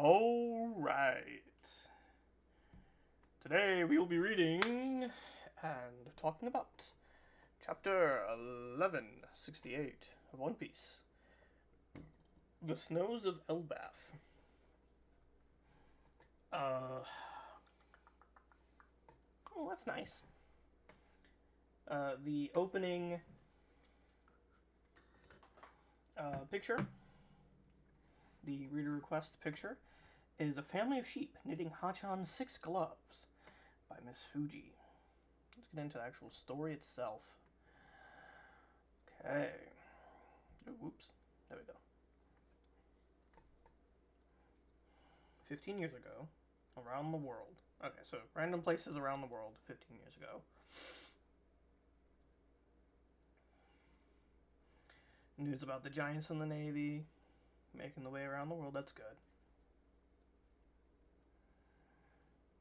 All right. Today we will be reading and talking about chapter 1168 of One Piece, The Snows of Elbaf. Oh, that's nice. The opening picture, the reader request picture, is a family of sheep knitting Hachan's 6 gloves by Miss Fuji. Let's get into the actual story itself. Okay. Oh, whoops. There we go. 15 years ago, around the world. Okay, so random places around the world 15 years ago. News about the giants in the Navy, making the way around the world, that's good.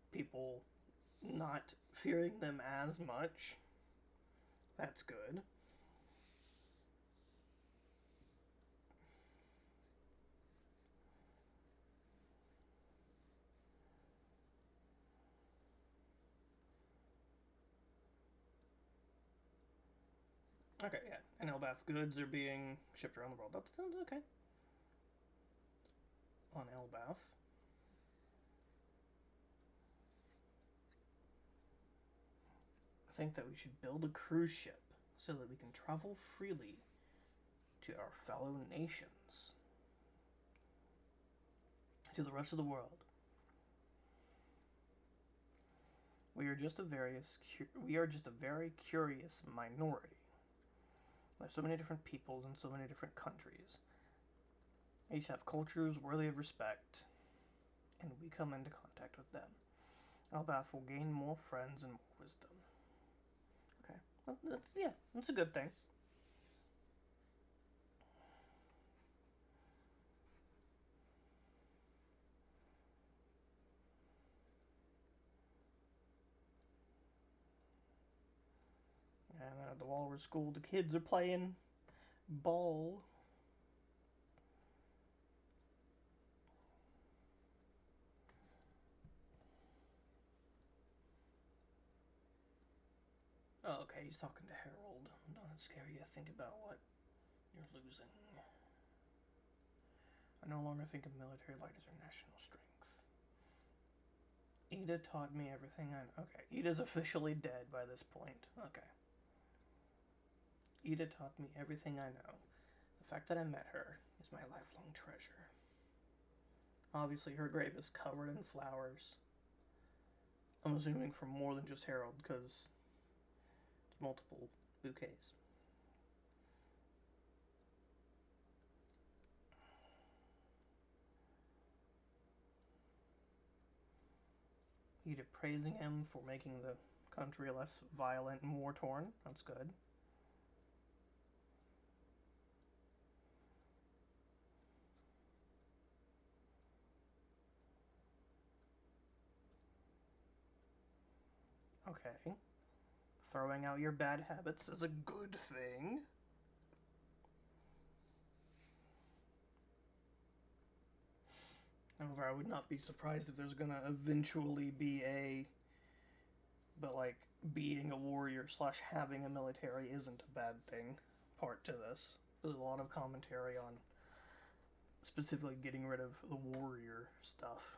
People not fearing them as much, that's good. Okay, yeah, and Elbaf goods are being shipped around the world. That's okay. On Elbaf. I think that we should build a cruise ship so that we can travel freely to our fellow nations, to the rest of the world. We are just a very curious minority. There's so many different peoples and so many different countries. Each have cultures worthy of respect, and we come into contact with them. Elbaf will gain more friends and more wisdom. Okay, that's a good thing. And then at the Walrus School, the kids are playing ball. Oh, okay, he's talking to Harold. Don't it scare you? Think about what you're losing. I no longer think of military light as our national strength. Ida taught me everything I know. Okay, Ida's officially dead by this point. Okay. Ida taught me everything I know. The fact that I met her is my lifelong treasure. Obviously, her grave is covered in flowers. I'm assuming from more than just Harold, because it's multiple bouquets. Ida praising him for making the country less violent and war torn. That's good. Okay. Throwing out your bad habits is a good thing. However, I would not be surprised if there's gonna eventually be but like, being a warrior slash having a military isn't a bad thing part to this. There's a lot of commentary on specifically getting rid of the warrior stuff.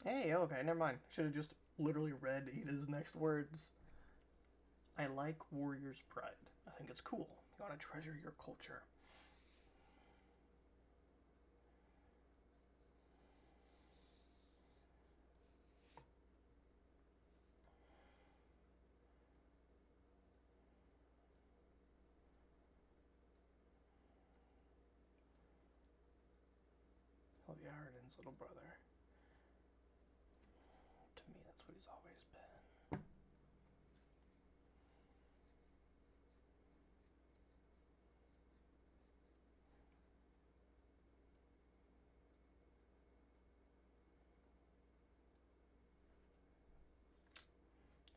Hey, okay, never mind. Should have just literally read Ida's next words. I like warrior's pride. I think it's cool. You want to treasure your culture. Oh, yeah, Arden's little brother. To me, that's what he's always been.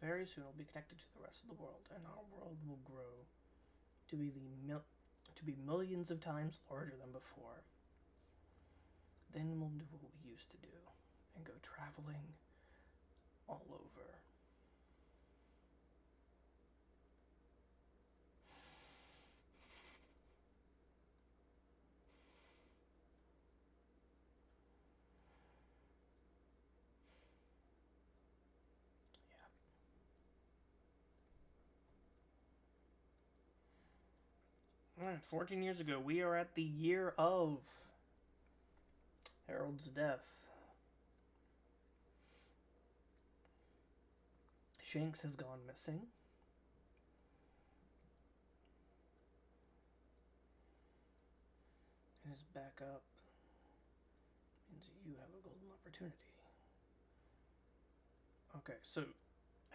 Very soon we'll be connected to the rest of the world, and our world will grow to be to be millions of times larger than before. Then we'll do what we used to do and go traveling all over. Alright, 14 years ago, we are at the year of Harold's death. Shanks has gone missing. And his backup means you have a golden opportunity. Okay, so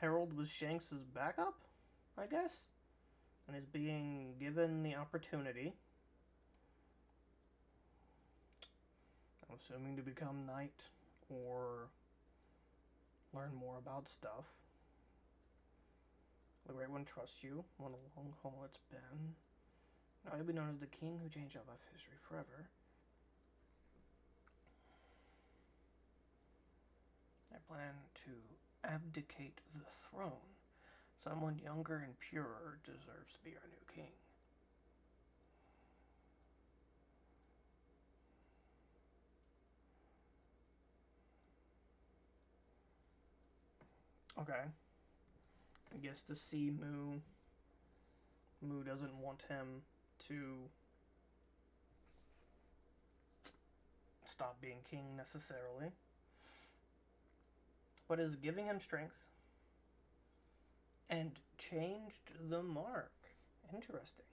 Harold was Shanks' backup, I guess? And is being given the opportunity, I'm assuming, to become knight or learn more about stuff. The Great One trusts you. What a long haul it's been. Now you'll be known as the king who changed Elbaf history forever. I plan to abdicate the throne. Someone younger and purer deserves to be our new king. Okay. I guess to see Moo doesn't want him to stop being king necessarily, but is giving him strength and changed the mark. Interesting.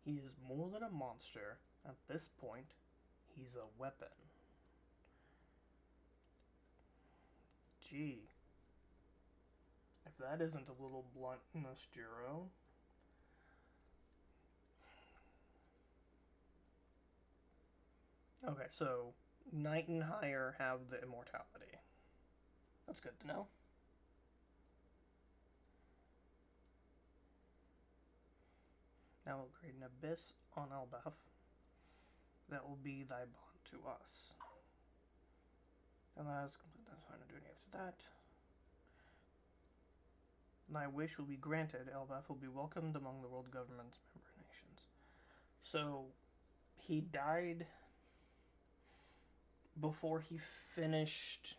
He is more than a monster. At this point, he's a weapon. Gee. If that isn't a little bluntness, Jiro. Okay, so Knight and higher have the immortality. That's good to know. Now we'll create an abyss on Elbaf. That will be thy bond to us. And that's complete. That's fine. To do any after that. Thy wish will be granted. Elbaf will be welcomed among the world government's member nations. So he died before he finished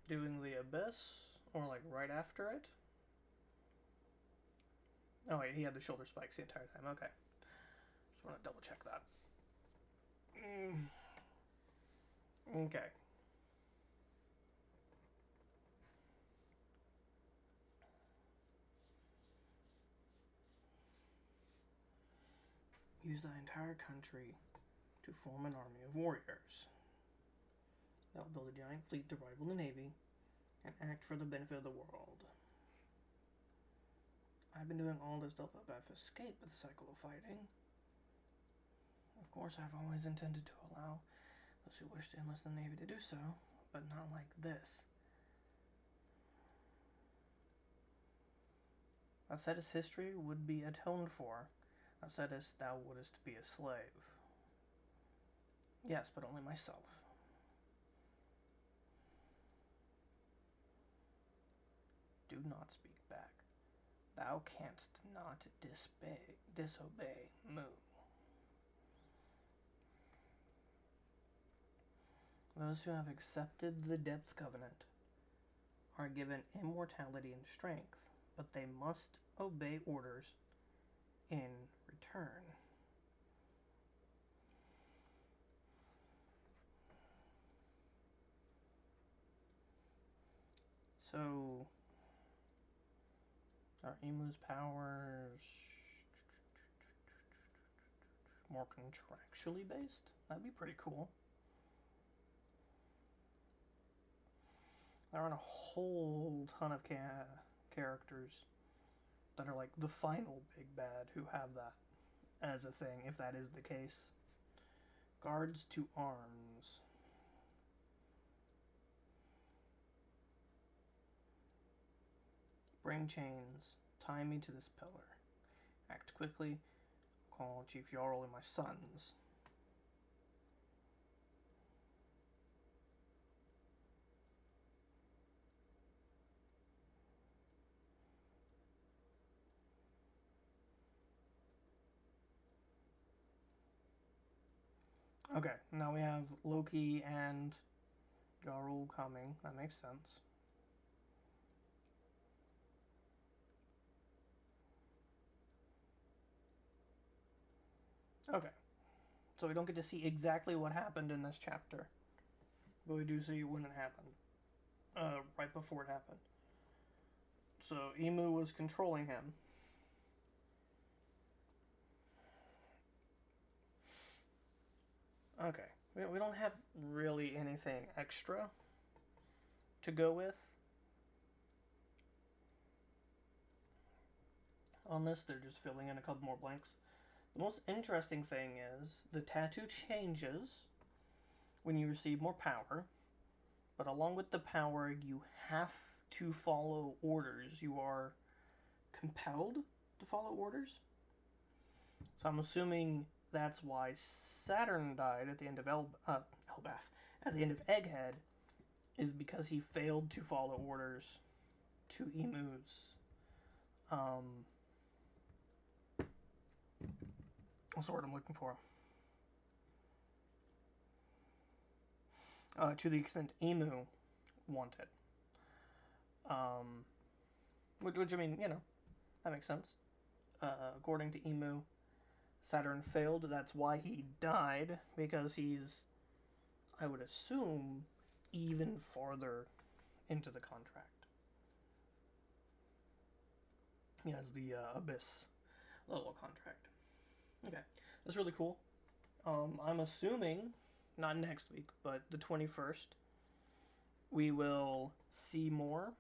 doing the abyss, or like right after it. Oh wait, he had the shoulder spikes the entire time. Okay, just want to double check that. Okay. Use thy entire country to form an army of warriors. Thou build a giant fleet to rival the navy and act for the benefit of the world. I've been doing all this to help Elbaf escape the cycle of fighting. Of course, I've always intended to allow those who wish to enlist the navy to do so, but not like this. Thou saidst history would be atoned for. Thou saidst thou wouldst be a slave. Yes, but only myself. Do not speak back. Thou canst not disobey Moo. Those who have accepted the Depths Covenant are given immortality and strength, but they must obey orders in return. So, are Emu's powers more contractually based? That'd be pretty cool. There aren't a whole ton of characters that are like the final big bad who have that as a thing, if that is the case. Guards to arms. Bring chains. Tie me to this pillar. Act quickly. Call Chief Jarl and my sons. Okay, now we have Loki and Jarl coming. That makes sense. Okay, so we don't get to see exactly what happened in this chapter, but we do see when it happened. Right before it happened. So Emu was controlling him. Okay, we don't have really anything extra to go with on this. They're just filling in a couple more blanks. The most interesting thing is the tattoo changes when you receive more power, but along with the power, you have to follow orders. You are compelled to follow orders. So I'm assuming that's why Saturn died at the end of Elbaf, at the end of Egghead, is because he failed to follow orders to Emu's. What's the word I'm looking for? To the extent Emu wanted. Which I mean, that makes sense. According to Emu, Saturn failed. That's why he died, because he's, I would assume, even farther into the contract. He has the Abyss level contract. Okay, that's really cool. I'm assuming, not next week, but the 21st, we will see more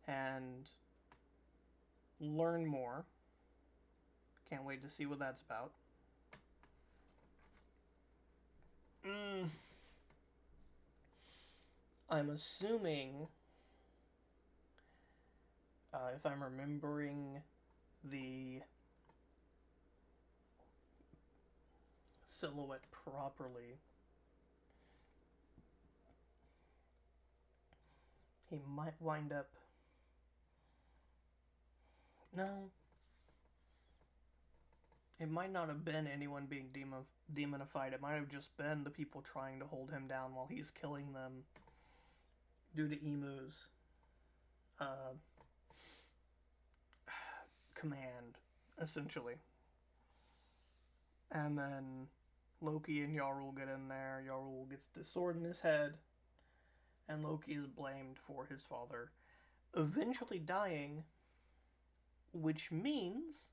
and learn more. Can't wait to see what that's about. I'm assuming, if I'm remembering the silhouette properly, he might wind up... No. It might not have been anyone being demonified. It might have just been the people trying to hold him down while he's killing them due to Emu's command, essentially. And then Loki and Jarl get in there. Jarl gets the sword in his head, and Loki is blamed for his father eventually dying, which means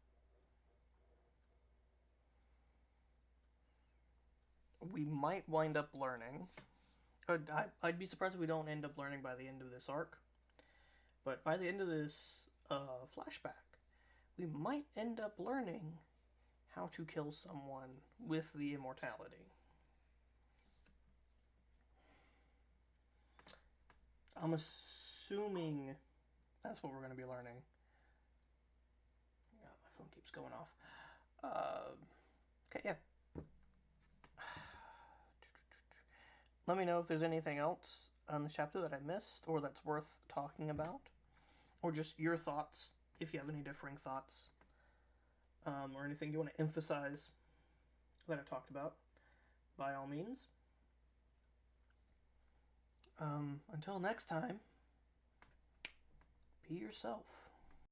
we might wind up learning. I'd be surprised if we don't end up learning by the end of this arc. But by the end of this flashback, we might end up learning how to kill someone with the immortality. I'm assuming that's what we're going to be learning. Yeah, my phone keeps going off. Okay, yeah. Let me know if there's anything else on the chapter that I missed or that's worth talking about. Or just your thoughts, if you have any differing thoughts. Or anything you want to emphasize that I talked about, by all means. Until next time, be yourself.